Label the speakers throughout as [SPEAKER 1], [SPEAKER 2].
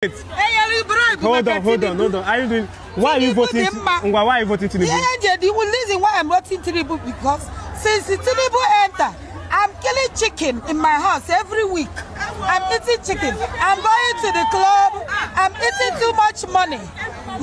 [SPEAKER 1] Hold on. Are you doing? Why are you voting? Why are you voting Tinubu?
[SPEAKER 2] Yeah, the reason why I'm voting Tinubu because since Tinubu entered, I'm killing chicken in my house every week. I'm eating chicken. I'm going to the club. I'm eating too much money.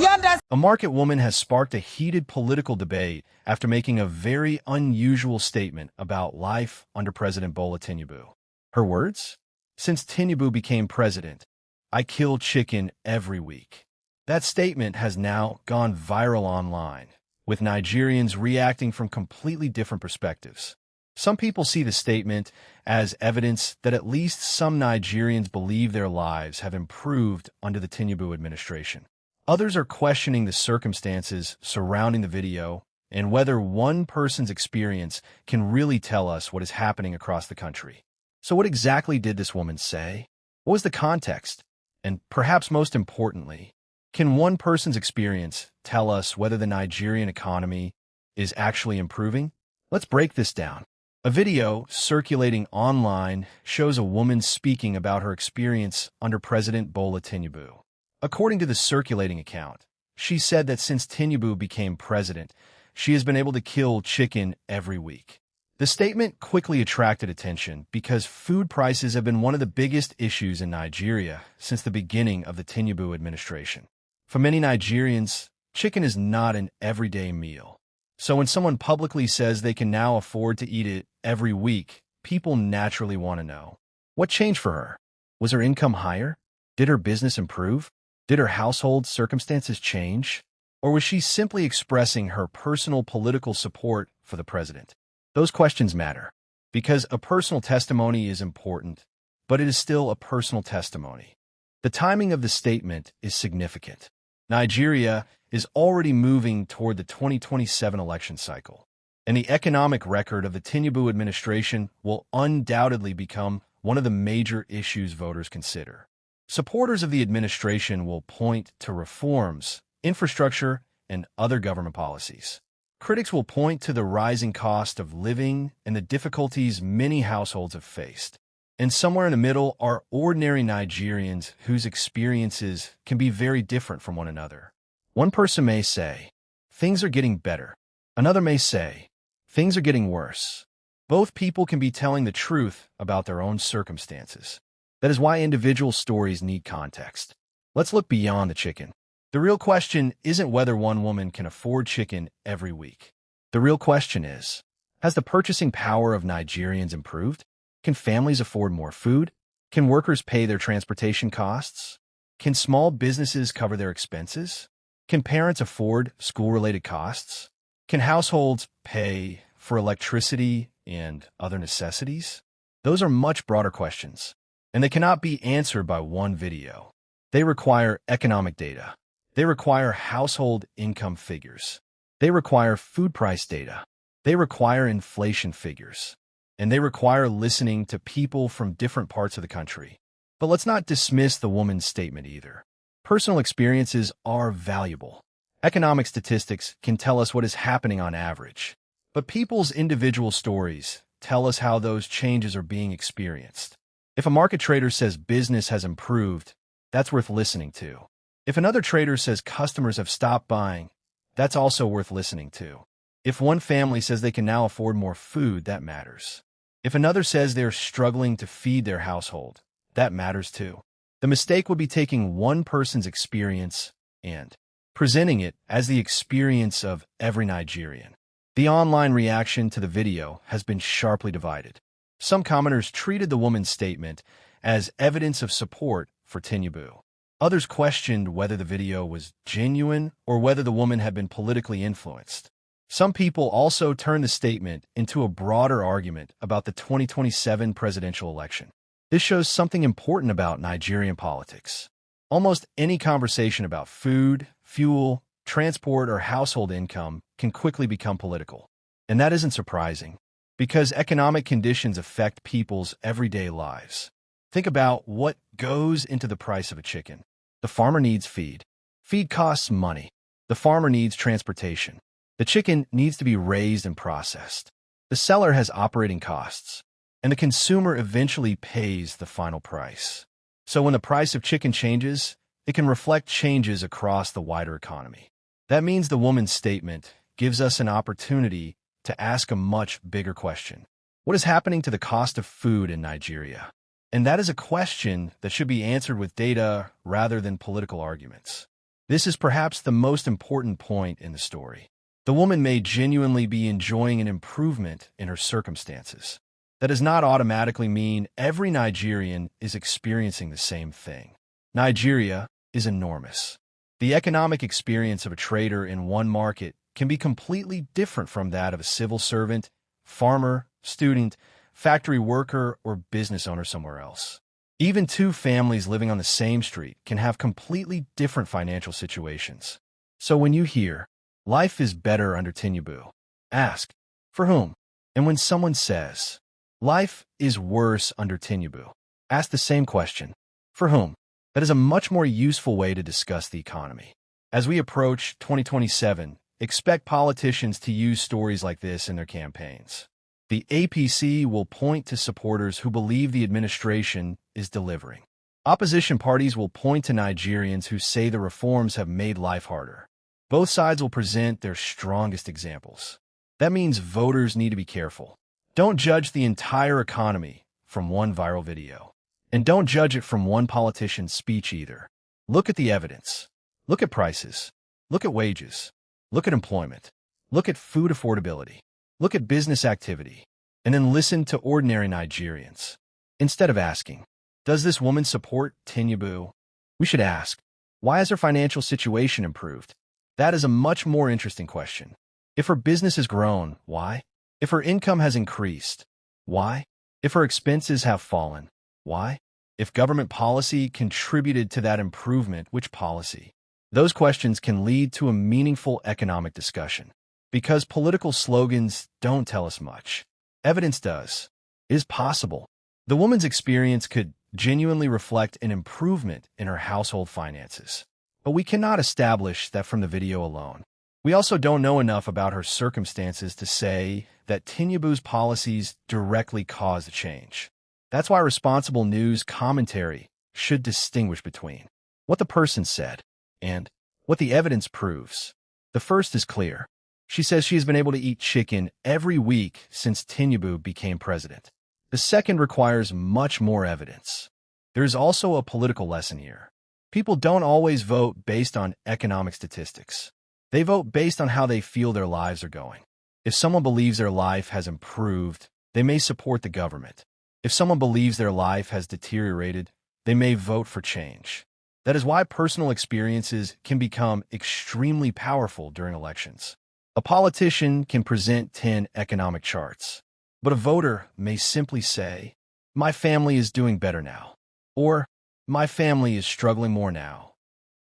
[SPEAKER 2] You understand?
[SPEAKER 3] A market woman has sparked a heated political debate after making a very unusual statement about life under President Bola Tinubu. Her words? Since Tinubu became president, I kill chicken every week. That statement has now gone viral online, with Nigerians reacting from completely different perspectives. Some people see the statement as evidence that at least some Nigerians believe their lives have improved under the Tinubu administration. Others are questioning the circumstances surrounding the video and whether one person's experience can really tell us what is happening across the country. So what exactly did this woman say? What was the context? And perhaps most importantly, can one person's experience tell us whether the Nigerian economy is actually improving? Let's break this down. A video circulating online shows a woman speaking about her experience under President Bola Tinubu. According to the circulating account, she said that since Tinubu became president, she has been able to kill chicken every week. The statement quickly attracted attention because food prices have been one of the biggest issues in Nigeria since the beginning of the Tinubu administration. For many Nigerians, chicken is not an everyday meal. So when someone publicly says they can now afford to eat it every week, people naturally want to know. What changed for her? Was her income higher? Did her business improve? Did her household circumstances change? Or was she simply expressing her personal political support for the president? Those questions matter, because a personal testimony is important, but it is still a personal testimony. The timing of the statement is significant. Nigeria is already moving toward the 2027 election cycle, and the economic record of the Tinubu administration will undoubtedly become one of the major issues voters consider. Supporters of the administration will point to reforms, infrastructure, and other government policies. Critics will point to the rising cost of living and the difficulties many households have faced. And somewhere in the middle are ordinary Nigerians whose experiences can be very different from one another. One person may say, things are getting better. Another may say, things are getting worse. Both people can be telling the truth about their own circumstances. That is why individual stories need context. Let's look beyond the chicken. The real question isn't whether one woman can afford chicken every week. The real question is, has the purchasing power of Nigerians improved? Can families afford more food? Can workers pay their transportation costs? Can small businesses cover their expenses? Can parents afford school-related costs? Can households pay for electricity and other necessities? Those are much broader questions, and they cannot be answered by one video. They require economic data. They require household income figures. They require food price data. They require inflation figures. And they require listening to people from different parts of the country. But let's not dismiss the woman's statement either. Personal experiences are valuable. Economic statistics can tell us what is happening on average. But people's individual stories tell us how those changes are being experienced. If a market trader says business has improved, that's worth listening to. If another trader says customers have stopped buying, that's also worth listening to. If one family says they can now afford more food, that matters. If another says they're struggling to feed their household, that matters too. The mistake would be taking one person's experience and presenting it as the experience of every Nigerian. The online reaction to the video has been sharply divided. Some commenters treated the woman's statement as evidence of support for Tinubu. Others questioned whether the video was genuine or whether the woman had been politically influenced. Some people also turned the statement into a broader argument about the 2027 presidential election. This shows something important about Nigerian politics. Almost any conversation about food, fuel, transport, or household income can quickly become political. And that isn't surprising, because economic conditions affect people's everyday lives. Think about what goes into the price of a chicken. The farmer needs feed. Feed costs money. The farmer needs transportation. The chicken needs to be raised and processed. The seller has operating costs. And the consumer eventually pays the final price. So when the price of chicken changes, it can reflect changes across the wider economy. That means the woman's statement gives us an opportunity to ask a much bigger question. What is happening to the cost of food in Nigeria? And that is a question that should be answered with data rather than political arguments. This is perhaps the most important point in the story. The woman may genuinely be enjoying an improvement in her circumstances. That does not automatically mean every Nigerian is experiencing the same thing. Nigeria is enormous. The economic experience of a trader in one market can be completely different from that of a civil servant, farmer, student, factory worker, or business owner somewhere else. Even two families living on the same street can have completely different financial situations. So when you hear, life is better under Tinubu, ask, for whom? And when someone says, life is worse under Tinubu, ask the same question, for whom? That is a much more useful way to discuss the economy. As we approach 2027, expect politicians to use stories like this in their campaigns. The APC will point to supporters who believe the administration is delivering. Opposition parties will point to Nigerians who say the reforms have made life harder. Both sides will present their strongest examples. That means voters need to be careful. Don't judge the entire economy from one viral video. And don't judge it from one politician's speech either. Look at the evidence. Look at prices. Look at wages. Look at employment. Look at food affordability. Look at business activity. And then listen to ordinary Nigerians. Instead of asking, does this woman support Tinubu? We should ask, why has her financial situation improved? That is a much more interesting question. If her business has grown, why? If her income has increased, why? If her expenses have fallen, why? If government policy contributed to that improvement, which policy? Those questions can lead to a meaningful economic discussion. Because political slogans don't tell us much. Evidence does. It is possible. The woman's experience could genuinely reflect an improvement in her household finances. But we cannot establish that from the video alone. We also don't know enough about her circumstances to say that Tinubu's policies directly caused the change. That's why responsible news commentary should distinguish between what the person said and what the evidence proves. The first is clear. She says she has been able to eat chicken every week since Tinubu became president. The second requires much more evidence. There is also a political lesson here. People don't always vote based on economic statistics. They vote based on how they feel their lives are going. If someone believes their life has improved, they may support the government. If someone believes their life has deteriorated, they may vote for change. That is why personal experiences can become extremely powerful during elections. A politician can present 10 economic charts, but a voter may simply say, my family is doing better now, or my family is struggling more now.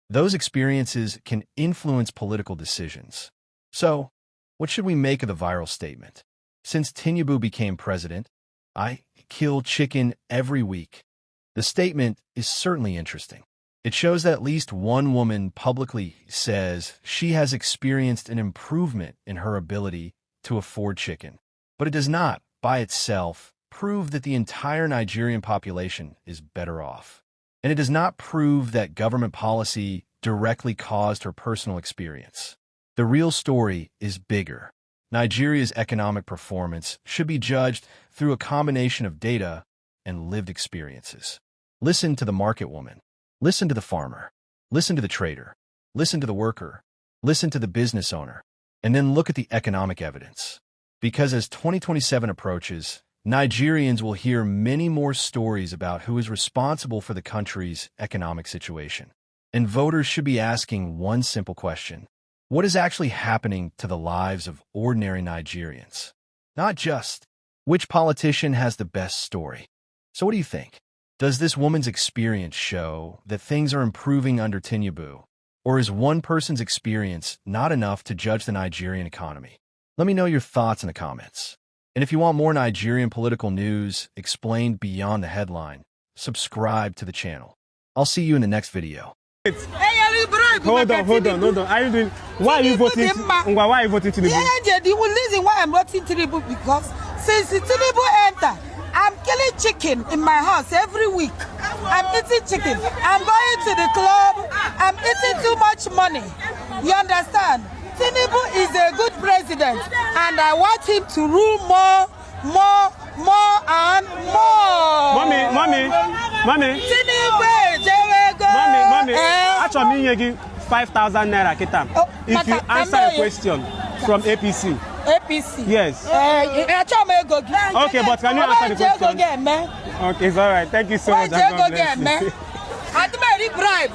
[SPEAKER 3] Those experiences can influence political decisions. So, what should we make of the viral statement? Since Tinubu became president, I kill chicken every week. The statement is certainly interesting. It shows that at least one woman publicly says she has experienced an improvement in her ability to afford chicken. But it does not, by itself, prove that the entire Nigerian population is better off. And it does not prove that government policy directly caused her personal experience. The real story is bigger. Nigeria's economic performance should be judged through a combination of data and lived experiences. Listen to the market woman. Listen to the farmer. Listen to the trader. Listen to the worker. Listen to the business owner. And then look at the economic evidence. Because as 2027 approaches, Nigerians will hear many more stories about who is responsible for the country's economic situation. And voters should be asking one simple question. What is actually happening to the lives of ordinary Nigerians? Not just, which politician has the best story? So what do you think? Does this woman's experience show that things are improving under Tinubu? Or is one person's experience not enough to judge the Nigerian economy? Let me know your thoughts in the comments. And if you want more Nigerian political news explained beyond the headline, subscribe to the channel. I'll see you in the next video.
[SPEAKER 1] Hold on. Are you doing? Why are you voting? Why are you voting Tinubu?
[SPEAKER 2] Yeah, the reason why I'm voting Tinubu because since Tinubu entered, I'm killing chicken in my house every week. I'm eating chicken. I'm going to the club. I'm eating too much money. You understand? Tinubu is a good president, and I want him to rule more and more.
[SPEAKER 1] Mommy.
[SPEAKER 2] Tinubu,
[SPEAKER 1] Mommy. Actually, me give 5,000 naira kitam. If you answer a question from APC.
[SPEAKER 2] APC.
[SPEAKER 1] Yes.
[SPEAKER 2] Okay,
[SPEAKER 1] but can you answer the question? Okay, it's all right. Thank you so much. God bless you.
[SPEAKER 2] I'm very bribe.